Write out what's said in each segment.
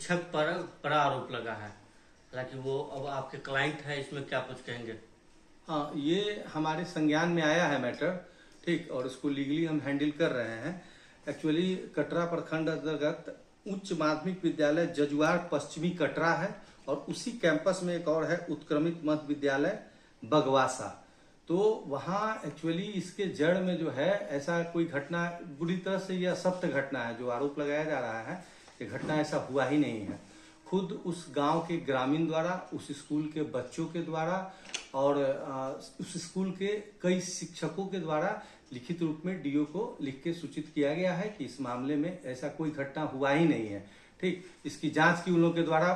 शिक्षक पर बड़ा आरोप लगा है। हालांकि वो अब आपके क्लाइंट है, इसमें क्या कुछ कहेंगे? हाँ, ये हमारे संज्ञान में आया है मैटर, ठीक, और इसको लीगली हम हैंडल कर रहे हैं। एक्चुअली कटरा प्रखंड अंतर्गत उच्च माध्यमिक विद्यालय जजुआर पश्चिमी कटरा है और उसी कैंपस में एक और है उत्क्रमित मध्य विद्यालय बगवासा। तो वहाँ एक्चुअली इसके जड़ में जो है ऐसा कोई घटना, बुरी तरह से यह असत्य घटना है जो आरोप लगाया जा रहा है, ये घटना ऐसा हुआ ही नहीं है। खुद उस गांव के ग्रामीण द्वारा, उस स्कूल के बच्चों के द्वारा और उस स्कूल के कई शिक्षकों के द्वारा लिखित रूप में डीओ को लिख के सूचित किया गया है कि इस मामले में ऐसा कोई घटना हुआ ही नहीं है। ठीक, इसकी जांच की उन लोगों के द्वारा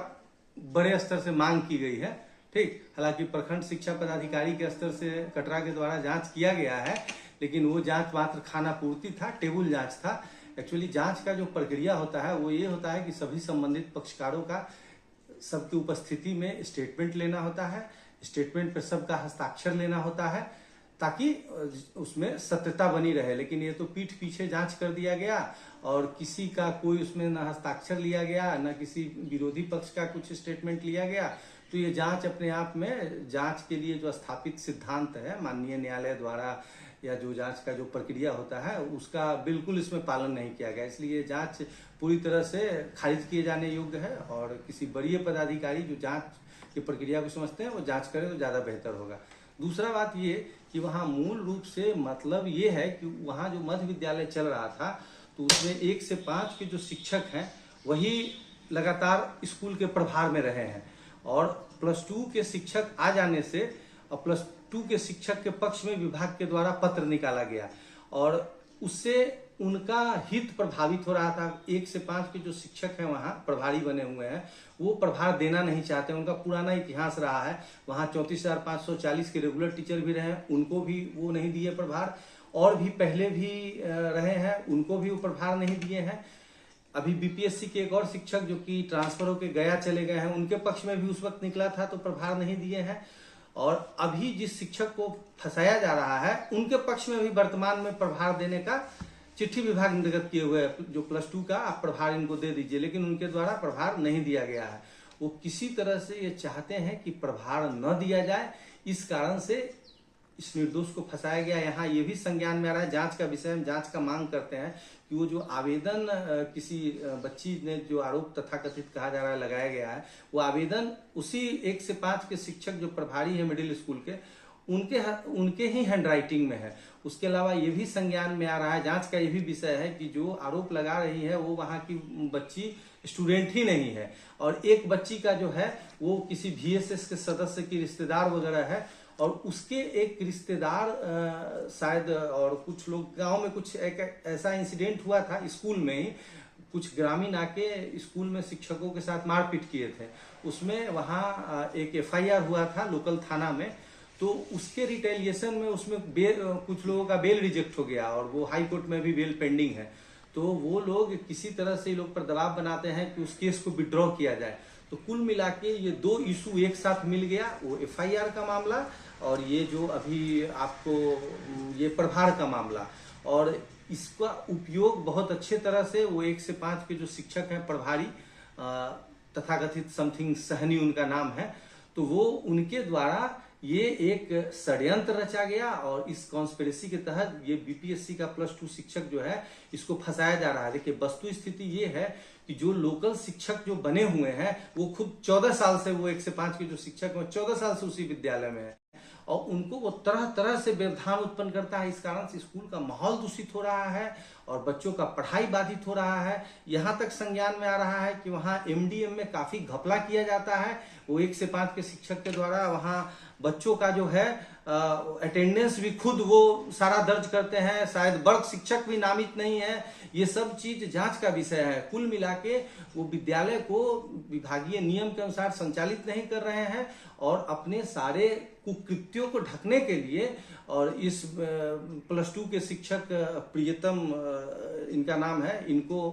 बड़े स्तर से मांग की गई है। ठीक, हालांकि प्रखंड शिक्षा पदाधिकारी के स्तर से कटरा के द्वारा जांच किया गया है, लेकिन वो जांच मात्र खाना पूर्ति था, टेबल जांच था। एक्चुअली जांच का जो प्रक्रिया होता है वो ये होता है कि सभी संबंधित पक्षकारों का सबकी उपस्थिति में स्टेटमेंट लेना होता है, स्टेटमेंट पर सबका हस्ताक्षर लेना होता है ताकि उसमें सत्यता बनी रहे। लेकिन ये तो पीठ पीछे जांच कर दिया गया और किसी का कोई उसमें न हस्ताक्षर लिया गया, न किसी विरोधी पक्ष का कुछ स्टेटमेंट लिया गया। तो ये जांच अपने आप में, जांच के लिए जो स्थापित सिद्धांत है माननीय न्यायालय द्वारा या जो जांच का जो प्रक्रिया होता है उसका बिल्कुल इसमें पालन नहीं किया गया, इसलिए जांच पूरी तरह से खारिज किए जाने योग्य है। और किसी वरीय पदाधिकारी जो जांच की प्रक्रिया को समझते हैं वो जांच करें तो ज्यादा बेहतर होगा। दूसरा बात ये कि वहाँ मूल रूप से मतलब ये है कि वहाँ जो मध्य विद्यालय चल रहा था तो उसमें 1 से 5 के जो शिक्षक हैं वही लगातार स्कूल के प्रभार में रहे हैं और +2 के शिक्षक आ जाने से और +2 के शिक्षक के पक्ष में विभाग के द्वारा पत्र निकाला गया और उससे उनका हित प्रभावित हो रहा था। 1 से 5 के जो शिक्षक हैं वहाँ प्रभारी बने हुए हैं, वो प्रभार देना नहीं चाहते। उनका पुराना इतिहास रहा है, वहाँ 34,540 के रेगुलर टीचर भी रहे हैं, उनको भी वो नहीं दिए प्रभार, और भी पहले भी रहे हैं उनको भी वो प्रभार नहीं दिए हैं। अभी बीपीएससी के एक और शिक्षक जो कि ट्रांसफर होकर गया चले गए हैं, उनके पक्ष में भी उस वक्त निकला था तो प्रभार नहीं दिए हैं। और अभी जिस शिक्षक को फंसाया जा रहा है उनके पक्ष में भी वर्तमान में प्रभार देने का चिट्ठी विभाग निर्गत किए हुए है, जो +2 का आप प्रभार इनको दे दीजिए, लेकिन उनके द्वारा प्रभार नहीं दिया गया है। वो किसी तरह से ये चाहते हैं कि प्रभार न दिया जाए, इस कारण से इस निर्दोष को फंसाया गया। यहाँ ये भी संज्ञान में आ रहा है, जांच का विषय हम जांच का मांग करते हैं कि वो जो आवेदन किसी बच्ची ने जो आरोप तथाकथित कहा जा रहा है लगाया गया है, वो आवेदन उसी 1 से 5 के शिक्षक जो प्रभारी है मिडिल स्कूल के उनके ही हैंडराइटिंग में है। उसके अलावा ये भी संज्ञान में आ रहा है, जांच का ये भी विषय है कि जो आरोप लगा रही है वो वहाँ की बच्ची स्टूडेंट ही नहीं है और एक बच्ची का जो है वो किसी VSS के सदस्य की रिश्तेदार वगैरह है और उसके एक रिश्तेदार शायद, और कुछ लोग गांव में कुछ एक ऐसा इंसिडेंट हुआ था स्कूल में ही, कुछ ग्रामीण आके स्कूल में शिक्षकों के साथ मारपीट किए थे। उसमें वहाँ एक FIR हुआ था लोकल थाना में, तो उसके रिटेलिएशन में उसमें कुछ लोगों का बेल रिजेक्ट हो गया और वो हाई कोर्ट में भी बेल पेंडिंग है। तो वो लोग किसी तरह से लोग पर दबाव बनाते हैं कि उस केस को विड्रॉ किया जाए। तो कुल मिला के ये 2 इशू एक साथ मिल गया, वो FIR का मामला और ये जो अभी आपको ये प्रभार का मामला। और इसका उपयोग बहुत अच्छे तरह से वो 1 से 5 के जो शिक्षक हैं प्रभारी, तथाकथित समथिंग सहनी उनका नाम है, तो वो उनके द्वारा ये एक षड्यंत्र रचा गया और इस कॉन्स्पिरेसी के तहत ये बीपीएससी का +2 शिक्षक जो है इसको फंसाया जा रहा है। देखिए वस्तु स्थिति ये है कि जो लोकल शिक्षक जो बने हुए हैं वो खुद 14 साल से, वो 1 से 5 के जो शिक्षक हैं 14 साल से उसी विद्यालय में है और उनको वो तरह तरह से व्यवधान उत्पन्न करता है। इस कारण से स्कूल का माहौल दूषित हो रहा है और बच्चों का पढ़ाई बाधित हो रहा है। यहाँ तक संज्ञान में आ रहा है कि वहाँ MDM में काफी घपला किया जाता है। वो 1 से 5 के शिक्षक के द्वारा वहाँ बच्चों का जो है अटेंडेंस भी खुद वो सारा दर्ज करते हैं, शायद वर्ग शिक्षक भी नामित नहीं है। ये सब चीज जांच का विषय है। कुल मिला के वो विद्यालय को विभागीय नियम के अनुसार संचालित नहीं कर रहे हैं और अपने सारे कुकृत्यों को ढकने के लिए और इस +2 के शिक्षक प्रियतम इनका नाम है, इनको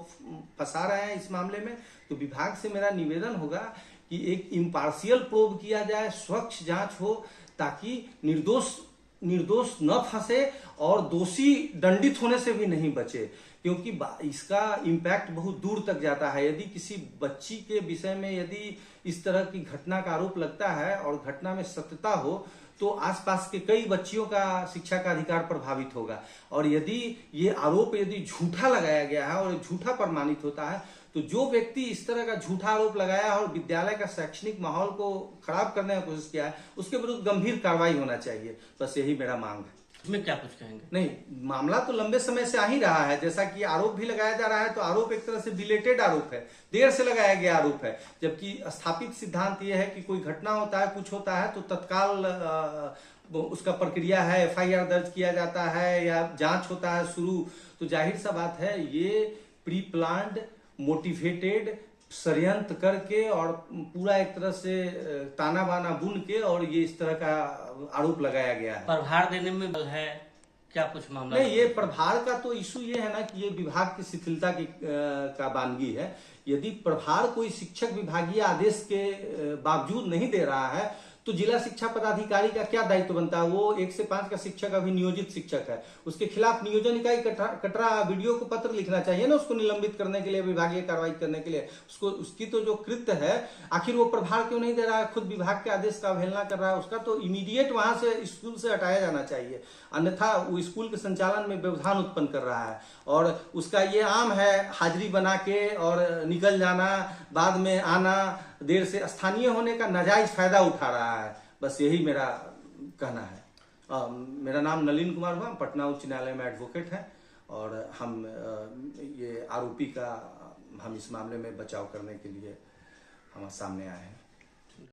फंसा रहे हैं इस मामले में। तो विभाग से मेरा निवेदन होगा कि एक इम्पार्शियल प्रोब किया जाए, स्वच्छ जांच हो ताकि निर्दोष निर्दोष न फंसे और दोषी दंडित होने से भी नहीं बचे, क्योंकि इसका इम्पैक्ट बहुत दूर तक जाता है। यदि किसी बच्ची के विषय में यदि इस तरह की घटना का आरोप लगता है और घटना में सत्यता हो तो आसपास के कई बच्चियों का शिक्षा का अधिकार प्रभावित होगा। और यदि ये आरोप यदि झूठा लगाया गया है और झूठा प्रमाणित होता है तो जो व्यक्ति इस तरह का झूठा आरोप लगाया है और विद्यालय का शैक्षणिक माहौल को खराब करने की कोशिश किया है उसके विरुद्ध गंभीर कार्रवाई होना चाहिए। बस यही मेरा मांग है। इसमें क्या कुछ कहेंगे? नहीं, मामला तो लंबे समय से आ ही रहा है, जैसा कि आरोप भी लगाया जा रहा है तो आरोप एक तरह से डिलेटेड आरोप है, देर से लगाया गया आरोप है। जबकि स्थापित सिद्धांत यह है कि कोई घटना होता है, कुछ होता है तो तत्काल उसका प्रक्रिया है, एफआईआर दर्ज किया जाता है या जांच होता है शुरू। तो जाहिर सा बात है ये प्री प्लान्ड मोटिवेटेड षड्यंत्र करके और पूरा एक तरह से ताना बाना बुन के और ये इस तरह का आरोप लगाया गया है। प्रभार देने में बल है क्या कुछ मामला? नहीं, ये प्रभार का तो इशू ये है ना कि ये विभाग की शिथिलता की का बानगी है। यदि प्रभार कोई शिक्षक विभागीय आदेश के बावजूद नहीं दे रहा है तो जिला शिक्षा पदाधिकारी का क्या दायित्व बनता है? वो 1 से 5 का शिक्षक अभी नियोजित शिक्षक है, उसके खिलाफ नियोजन इकाई कटरा वीडियो को पत्र लिखना चाहिए ना उसको निलंबित करने के लिए, विभागीय कार्रवाई करने के लिए। उसको उसकी तो जो कृत्य है आखिर वो प्रभार क्यों नहीं दे रहा है? खुद विभाग के आदेश का अवहेलना कर रहा है, उसका तो इमीडिएट वहां से स्कूल से हटाया जाना चाहिए, अन्यथा वो स्कूल के संचालन में व्यवधान उत्पन्न कर रहा है। और उसका ये आम है हाजिरी बना के और निकल जाना, बाद में आना, देर से स्थानीय होने का नाजायज फायदा उठा रहा है। बस यही मेरा कहना है। मेरा नाम नलिन कुमार हुआ, पटना उच्च न्यायालय में एडवोकेट हैं और हम ये आरोपी का हम इस मामले में बचाव करने के लिए हम सामने आए हैं।